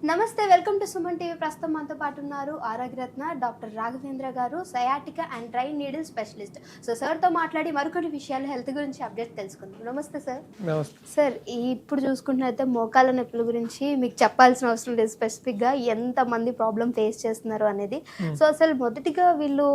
నమస్తే, welcome to Suman TV. ప్రస్తుతం మనతో పాటు ఉన్నారు ఆరోగ్యరత్న డాక్టర్ రాఘవేంద్ర గారు, sciatica and try needle specialist. So సార్తో మాట్లాడి మరికొన్ని విషయాలు హెల్త్ గురించి అప్డేట్ తెలుసుకుందాం. నమస్తే సార్. నమస్తే సార్, ఇప్పుడు చూసుకుంటున్నైతే మోకాళ్ళ నొప్పుల గురించి మీకు చెప్పాల్సిన అవసరం లేదు, స్పెసిఫిక్గా ఎంతమంది ప్రాబ్లం ఫేస్ చేస్తున్నారు అనేది. సో అసలు మొదటిగా వీళ్ళు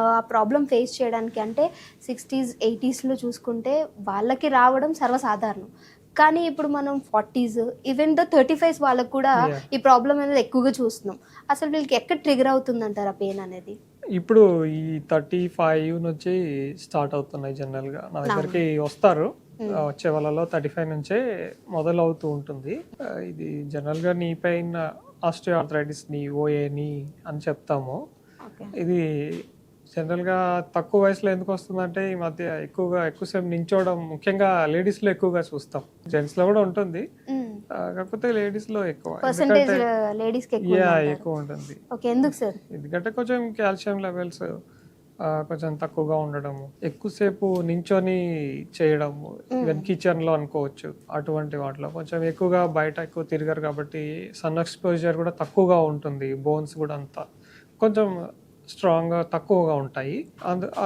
ఆ ప్రాబ్లం ఫేస్ చేయడానికి అంటే 60s 80sలో చూసుకుంటే వాళ్ళకి రావడం సర్వసాధారణం. కానీ ఇప్పుడు మనం 40s ఈవెన్ ద 35s వాళ్ళకు కూడా ఈ ప్రాబ్లం అనేది ఎక్కువగా చూస్తున్నాం. అసలు వీళ్ళకి ఎక్కడ ట్రిగర్ అవుతుంది అంటారు ఆ పెయిన్ అనేది? ఇప్పుడు ఈ 35 నుంచి స్టార్ట్ అవుతున్నాయి. జనరల్గా నా దగ్గరికి వస్తారు, వచ్చే వాళ్ళలో 35 నుంచే మొదలవుతూ ఉంటుంది. ఇది జనరల్గా నీ పెయిన్ ఆస్టియోఆర్థరైటిస్ నీ ఓఏ నీ అని చెప్తాము. ఇది జనరల్గా తక్కువ వయసులో ఎందుకు వస్తుందంటే ఈ మధ్య ఎక్కువసేపు నించోవడం, ముఖ్యంగా లేడీస్లో ఎక్కువగా చూస్తాం. జెంట్స్లో కూడా ఉంటుంది, కాకపోతే లేడీస్లో ఎక్కువ ఎక్కువ ఉంటుంది. ఎందుకంటే కొంచెం కాల్షియం లెవెల్స్ కొంచెం తక్కువగా ఉండడము, ఎక్కువసేపు నించొని చేయడము, ఈవెన్ కిచెన్లో అనుకోవచ్చు. అటువంటి వాటిలో కొంచెం ఎక్కువగా బయట ఎక్కువ తిరగరు కాబట్టి సన్ ఎక్స్పోజర్ కూడా తక్కువగా ఉంటుంది. బోన్స్ కూడా అంతా కొంచెం స్ట్రాంగ్గా తక్కువగా ఉంటాయి.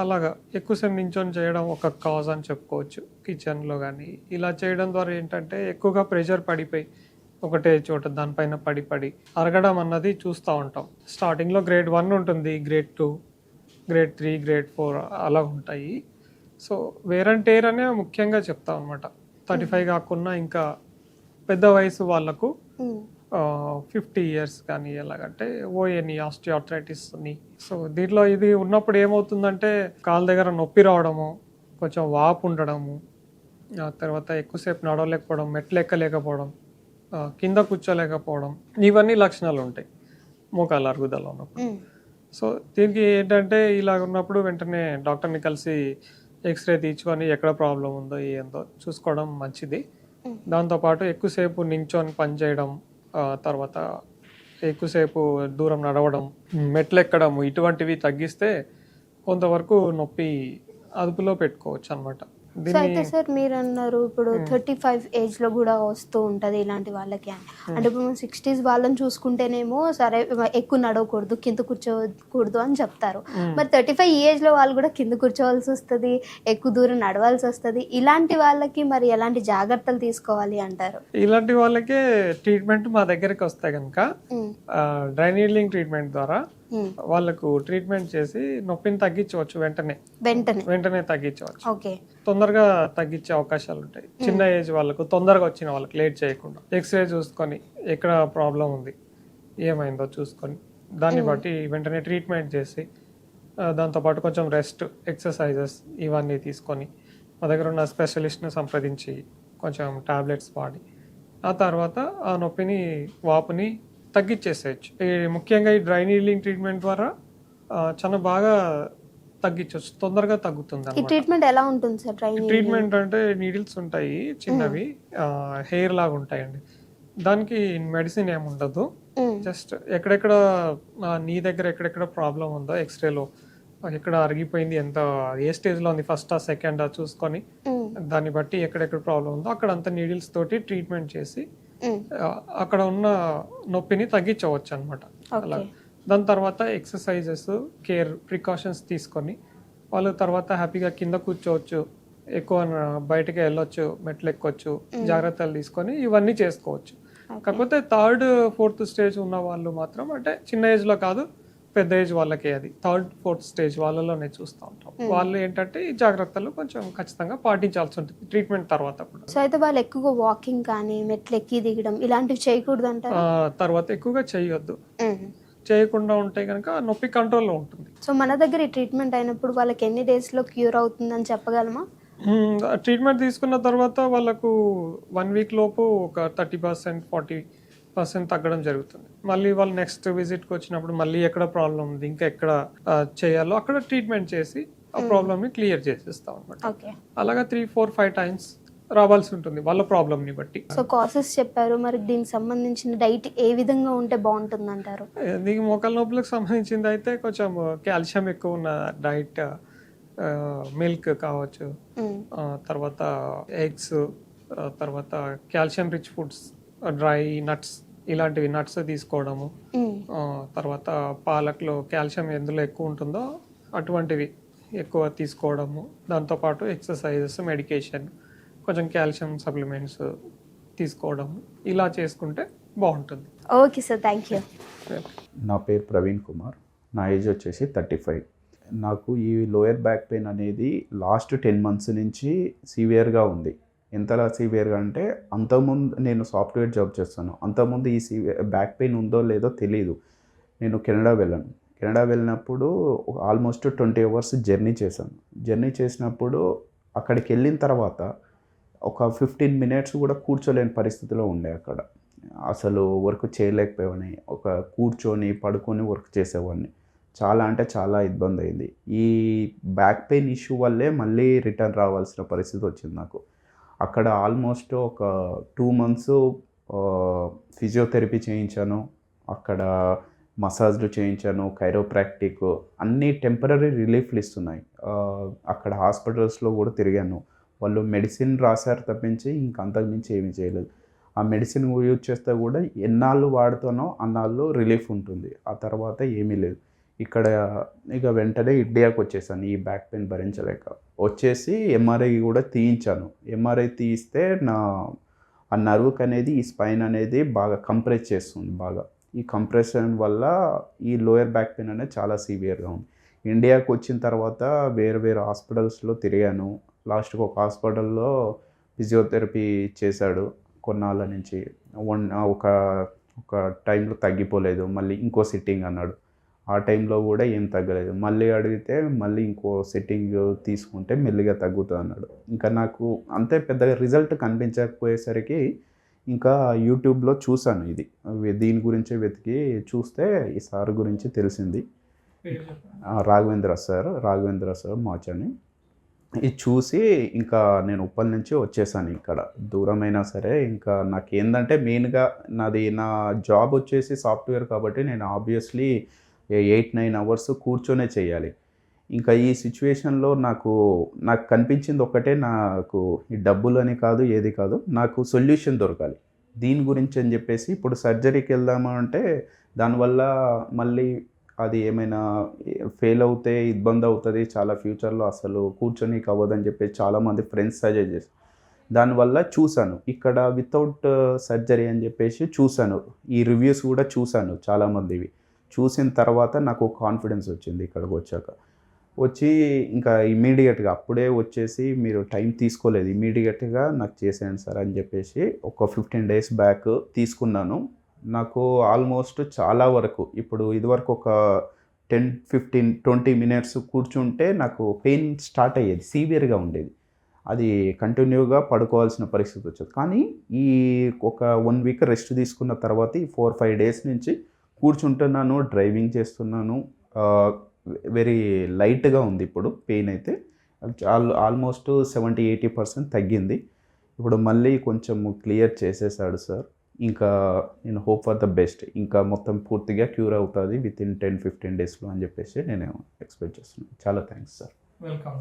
అలాగా ఎక్కువసేపు నించొని చేయడం ఒక కాజ్ అని చెప్పుకోవచ్చు. కిచెన్లో కానీ ఇలా చేయడం ద్వారా ఏంటంటే ఎక్కువగా ప్రెషర్ పడిపోయి ఒకటే చోట దానిపైన పడి అరగడం అన్నది చూస్తూ ఉంటాం. స్టార్టింగ్లో grade 1 ఉంటుంది, grade 2, grade 3, grade 4 అలా ఉంటాయి. సో వేర్ అండ్ టేర్ అనే ముఖ్యంగా చెప్తాం అనమాట. 35 కాకుండా ఇంకా పెద్ద వయసు వాళ్ళకు 50 years కానీ ఎలాగంటే ఓఏని ఆస్టియోఆర్థరైటిస్ని. సో దీంట్లో ఇది ఉన్నప్పుడు ఏమవుతుందంటే కాళ్ళ దగ్గర నొప్పి రావడము, కొంచెం వాపు ఉండడము, ఆ తర్వాత ఎక్కువసేపు నడవలేకపోవడం, మెట్లు ఎక్కలేకపోవడం, కింద కూర్చోలేకపోవడం, ఇవన్నీ లక్షణాలు ఉంటాయి మోకాళ్ళ అరుగుదల ఉన్నప్పుడు. సో దీనికి ఏంటంటే ఇలా ఉన్నప్పుడు వెంటనే డాక్టర్ని కలిసి ఎక్స్రే తీర్చుకొని ఎక్కడ ప్రాబ్లం ఉందో ఏందో చూసుకోవడం మంచిది. దాంతోపాటు ఎక్కువసేపు నించొని పని చేయడం, తర్వాత ఎక్కువసేపు దూరం నడవడం, మెట్లు ఎక్కడం, ఇటువంటివి తగ్గిస్తే కొంతవరకు నొప్పి అదుపులో పెట్టుకోవచ్చు అనమాట. అయితే సార్ మీరు అన్నారు ఇప్పుడు 35 ఏజ్లో కూడా వస్తూ ఉంటుంది ఇలాంటి వాళ్ళకి అని. అంటే ఇప్పుడు మనం 60s వాళ్ళని చూసుకుంటేనేమో సరే ఎక్కువ నడవకూడదు, కింద కూర్చోకూడదు అని చెప్తారు. మరి 35 ఏజ్లో వాళ్ళు కూడా కింద కూర్చోవాల్సి వస్తుంది, ఎక్కువ దూరం నడవాల్సి వస్తుంది. ఇలాంటి వాళ్ళకి మరి ఎలాంటి జాగ్రత్తలు తీసుకోవాలి అంటారు? ఇలాంటి వాళ్ళకే ట్రీట్మెంట్ మా దగ్గరికి వస్తే కనుక డ్రై నీడ్లింగ్ ట్రీట్మెంట్ ద్వారా వాళ్ళకు ట్రీట్మెంట్ చేసి నొప్పిని తగ్గించవచ్చు. వెంటనే తగ్గించవచ్చు. తొందరగా తగ్గించే అవకాశాలు ఉంటాయి. చిన్న ఏజ్ వాళ్ళకు, తొందరగా వచ్చిన వాళ్ళకి లేట్ చేయకుండా ఎక్స్రే చూసుకొని ఎక్కడ ప్రాబ్లం ఉంది ఏమైందో చూసుకొని దాన్ని బట్టి వెంటనే ట్రీట్మెంట్ చేసి దాంతోపాటు కొంచెం రెస్ట్, ఎక్సర్సైజెస్ ఇవన్నీ తీసుకొని మా దగ్గర ఉన్న స్పెషలిస్ట్ని సంప్రదించి కొంచెం టాబ్లెట్స్ వాడి ఆ తర్వాత ఆ నొప్పిని, వాపుని తగ్గించేసేయచ్చు. ముఖ్యంగా ఈ డ్రై నీడ్లింగ్ ట్రీట్మెంట్ ద్వారా చాలా బాగా తగ్గించవచ్చు, తొందరగా తగ్గుతుంది. ఈ ట్రీట్మెంట్ ఎలా ఉంటుంది సార్? ట్రీట్మెంట్ అంటే నీడిల్స్ ఉంటాయి చిన్నవి, హెయిర్ లాగా ఉంటాయండి. దానికి మెడిసిన్ ఏమి ఉండదు. జస్ట్ ఎక్కడెక్కడ నీ దగ్గర ఎక్కడెక్కడ ప్రాబ్లం ఉందో ఎక్స్రేలో ఎక్కడ అరిగిపోయింది, ఎంత ఏ స్టేజ్లో ఉంది, ఫస్టా సెకండా చూసుకొని దాన్ని బట్టి ఎక్కడెక్కడ ప్రాబ్లం ఉందో అక్కడ అంత నీడిల్స్ తోటి ట్రీట్మెంట్ చేసి అక్కడ ఉన్న నొప్పిని తగ్గించవచ్చు అనమాట. అలా దాని తర్వాత ఎక్సర్సైజెస్, కేర్, ప్రికాషన్స్ తీసుకొని వాళ్ళు తర్వాత హ్యాపీగా కింద కూర్చోవచ్చు, ఎక్కువ బయటకి వెళ్ళొచ్చు, మెట్లు ఎక్కొచ్చు, జాగ్రత్తలు తీసుకొని ఇవన్నీ చేసుకోవచ్చు. కాకపోతే 3rd 4th స్టేజ్ ఉన్న వాళ్ళు మాత్రం, అంటే చిన్న ఏజ్లో కాదు పెద్ద ఏజ్ వాళ్ళకి, అది 3rd 4th స్టేజ్ వాళ్ళలోనే చూస్తూ ఉంటాం. వాళ్ళు ఏంటంటే ఈ జాగ్రత్తలు కొంచెం ఖచ్చితంగా పాటించాల్సి ఉంటుంది ట్రీట్మెంట్ తర్వాత కూడా. సో అయితే వాళ్ళు ఎక్కువగా వాకింగ్ కానీ మెట్లు ఎక్కి దిగడం ఇలాంటివి చేయకూడదు అంటారు. తర్వాత ఎక్కువగా చేయకుండా ఉంటే కనుక నొప్పి కంట్రోల్లో ఉంటుంది. సో మన దగ్గర ఈ ట్రీట్మెంట్ అయినప్పుడు వాళ్ళకి ఎన్ని డేస్లో క్యూర్ అవుతుందని చెప్పగలమా? ట్రీట్మెంట్ తీసుకున్న తర్వాత వాళ్ళకు 1 week లోపు ఒక 30% 40% తగ్గడం జరుగుతుంది. మళ్ళీ వాళ్ళు నెక్స్ట్ విజిట్కి వచ్చినప్పుడు మళ్ళీ ఎక్కడ ప్రాబ్లం ఉంది, ఇంకా ఎక్కడ చేయాలో అక్కడ ట్రీట్మెంట్ చేసి ఆ ప్రాబ్లమ్ని క్లియర్ చేసేస్తాం అనమాట. అలాగా 3, 4, 5 times రావాల్సి ఉంటుంది వాళ్ళ ప్రాబ్లమ్ని బట్టి. సో కాసెస్ చెప్పారు, మరి దీనికి సంబంధించిన డైట్ ఏ విధంగా ఉంటే బాగుంటుంది అంటారు? దీనికి మోకాళ్ళ నొప్పులకు సంబంధించింది అయితే కొంచెం కాల్షియం ఎక్కువ ఉన్న డైట్, మిల్క్ కావచ్చు, తర్వాత ఎగ్స్, తర్వాత calcium rich foods, dry nuts ఇలాంటివి నట్స్ తీసుకోవడము, తర్వాత పాలకులో కాల్షియం ఎందులో ఎక్కువ ఉంటుందో అటువంటివి ఎక్కువ తీసుకోవడము, దాంతోపాటు ఎక్సర్సైజెస్, మెడికేషన్, కొంచెం కాల్షియం సప్లిమెంట్స్ తీసుకోవడము, ఇలా చేసుకుంటే బాగుంటుంది. Okay sir, thank you. నా పేరు ప్రవీణ్ కుమార్, నా ఏజ్ వచ్చేసి 35. నాకు ఈ లోయర్ బ్యాక్ పెయిన్ అనేది లాస్ట్ 10 months నుంచి సివియర్గా ఉంది. ఎంతలా సివియర్గా అంటే అంతకుముందు నేను సాఫ్ట్వేర్ జాబ్ చేస్తాను, అంతకుముందు ఈ బ్యాక్ పెయిన్ ఉందో లేదో తెలియదు. నేను కెనడా వెళ్ళినప్పుడు ఆల్మోస్ట్ 20 hours జర్నీ చేశాను. జర్నీ చేసినప్పుడు అక్కడికి వెళ్ళిన తర్వాత ఒక 15 minutes కూడా కూర్చోలేని పరిస్థితిలో ఉండే. అక్కడ అసలు వర్క్ చేయలేకపోయాని, ఒక కూర్చొని పడుకొని వర్క్ చేసేవాడిని. చాలా అంటే చాలా ఇబ్బంది అయింది. ఈ బ్యాక్ పెయిన్ ఇష్యూ వల్లే మళ్ళీ రిటర్న్ రావాల్సిన పరిస్థితి వచ్చింది నాకు. అక్కడ ఆల్మోస్ట్ ఒక 2 months ఫిజియోథెరపీ చేయించాను, అక్కడ మసాజ్లు చేయించాను, కైరోప్రాక్టిక్, అన్నీ టెంపరీ రిలీఫ్లు ఇస్తున్నాయి. అక్కడ హాస్పిటల్స్లో కూడా తిరిగాను. వాళ్ళు మెడిసిన్ రాశారు తప్పించి ఇంకంతకుమించి ఏమీ చేయలేదు. ఆ మెడిసిన్ యూజ్ చేస్తే కూడా ఎన్నాళ్ళు వాడుతానో అన్నాళ్ళు రిలీఫ్ ఉంటుంది, ఆ తర్వాత ఏమీ లేదు. ఇక్కడ ఇక వెంటనే ఇండియాకి వచ్చేసాను ఈ బ్యాక్ పెయిన్ భరించలేక. వచ్చేసి ఎంఆర్ఐ కూడా తీయించాను. ఎంఆర్ఐ తీయిస్తే ఆ నర్వ్కి అనేది, ఈ స్పైన్ అనేది బాగా కంప్రెస్ చేస్తుంది. ఈ కంప్రెషన్ వల్ల ఈ లోయర్ బ్యాక్ పెయిన్ అనేది చాలా సివియర్గా ఉంది. ఇండియాకి వచ్చిన తర్వాత వేరే హాస్పిటల్స్లో తిరిగాను. లాస్ట్కి ఒక హాస్పిటల్లో ఫిజియోథెరపీ చేశాడు కొన్నాళ్ళ నుంచి. ఒక టైంలో తగ్గిపోలేదు, మళ్ళీ ఇంకో సిట్టింగ్ అన్నాడు. ఆ టైంలో కూడా ఏం తగ్గలేదు. మళ్ళీ అడిగితే మళ్ళీ ఇంకో సెట్టింగ్ తీసుకుంటే మెల్లిగా తగ్గుతుంది అన్నాడు. ఇంకా నాకు అంతే పెద్దగా రిజల్ట్ కనిపించకపోయేసరికి ఇంకా యూట్యూబ్లో చూశాను, దీని గురించి వెతికి చూస్తే ఈ సార్ గురించి తెలిసింది. రాఘవేంద్ర సార్ మాచని. ఇది చూసి ఇంకా నేను ఉప్పల్ నుంచి వచ్చేసాను. ఇక్కడ దూరమైనా సరే ఇంకా నాకు ఏంటంటే మెయిన్గా నా జాబ్ వచ్చేసి సాఫ్ట్వేర్ కాబట్టి నేను ఆబ్వియస్లీ 8-9 hours కూర్చొనే చేయాలి. ఇంకా ఈ సిచ్యువేషన్లో నాకు కనిపించింది ఒక్కటే, నాకు ఈ డబ్బులు అని కాదు, ఏది కాదు, నాకు సొల్యూషన్ దొరకాలి దీని గురించి అని చెప్పేసి. ఇప్పుడు సర్జరీకి వెళ్దాము అంటే దానివల్ల మళ్ళీ అది ఏమైనా ఫెయిల్ అవుతే ఇబ్బంది అవుతుంది చాలా ఫ్యూచర్లో, అసలు కూర్చొని అవ్వదని చెప్పేసి చాలామంది ఫ్రెండ్స్ సజెస్ట్ చేశారు. దానివల్ల చూశాను ఇక్కడ వితౌట్ సర్జరీ అని చెప్పేసి చూశాను. ఈ రివ్యూస్ కూడా చూశాను చాలామందివి. చూసిన తర్వాత నాకు కాన్ఫిడెన్స్ వచ్చింది. ఇక్కడికి వచ్చి ఇంకా ఇమ్మీడియట్గా అప్పుడే వచ్చేసి, మీరు టైం తీసుకోలేదు, ఇమ్మీడియట్గా నాకు చేసేయండి సార్ అని చెప్పేసి ఒక 15 days బ్యాక్ తీసుకున్నాను. నాకు ఆల్మోస్ట్ చాలా వరకు ఇప్పుడు ఇదివరకు ఒక 10-15-20 minutes కూర్చుంటే నాకు పెయిన్ స్టార్ట్ అయ్యేది, సివియర్గా ఉండేది. అది కంటిన్యూగా పడుకోవాల్సిన పరిస్థితి వచ్చేది. కానీ ఈ ఒక 1 week రెస్ట్ తీసుకున్న తర్వాత ఈ 4-5 days నుంచి కూర్చుంటున్నాను, డ్రైవింగ్ చేస్తున్నాను. వెరీ లైట్గా ఉంది ఇప్పుడు పెయిన్ అయితే. ఆల్మోస్ట్ 70-80% తగ్గింది. ఇప్పుడు మళ్ళీ కొంచెం క్లియర్ చేసేసాడు సార్. ఇంకా నేను హోప్ ఫర్ ద బెస్ట్, ఇంకా మొత్తం పూర్తిగా క్యూర్ అవుతుంది విత్ ఇన్ 10-15 daysలో అని చెప్పేసి నేను ఎక్స్పెక్ట్ చేస్తున్నాను. చాలా thanks sir. Welcome.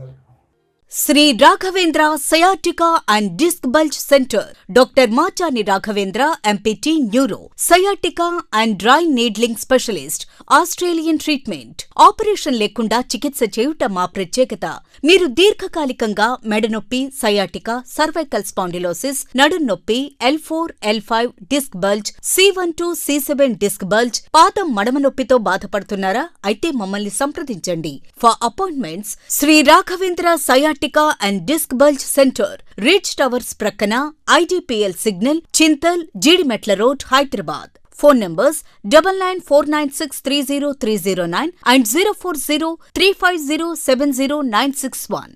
Shri Raghavendra sciatica and disc bulge centre, doctor Machani Raghavendra, MPT neuro, sciatica and dry needling specialist, Australian treatment. Operation లేకుండా చికిత్స చేయుట మా ప్రత్యేకత. మీరు దీర్ఘకాలికంగా మెడనొప్పి, సయాటికా, సర్వైకల్ స్పాండిలోసిస్, నడున్నొప్పి, L4, L5 disc bulge, C12, C7 disc bulge, పాదం మడమ నొప్పితో బాధపడుతున్నారా? అయితే మమ్మల్ని సంప్రదించండి. For appointments Shri Raghavendra sciatica and disc bulge centre, rich towers ప్రక్కన, IDPL signal, Chintal, Jeedimetla road, Hyderabad. Phone numbers 9949630309 and 04035070961.